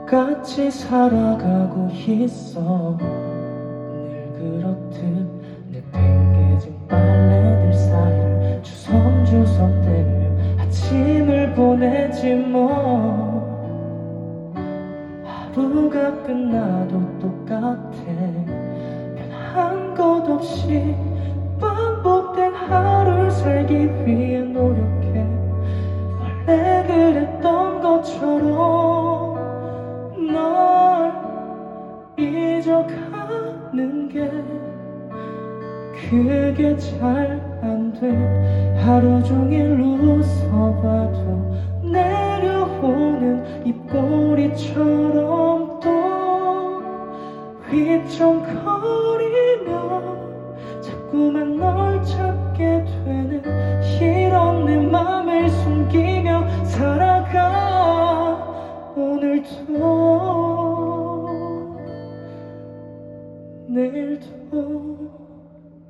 똑같이 살아가고 있어. 늘 그렇듯 내팽개진 빨래들 사이를 주섬주섬 대며 아침을 보내지 뭐. 하루가 끝나도 똑같아. 변한 것 없이 반복된 하루를 살기 위해 노력해. 원래 그랬던 것처럼 널 잊어가는 게 그게 잘 안 돼. 하루 종일 웃어봐도 내려오는 입꼬리처럼 또 휘청거리며 자꾸만 널 찾게 되는 이런 내 맘을 숨기며 살아가. 오늘도 내일도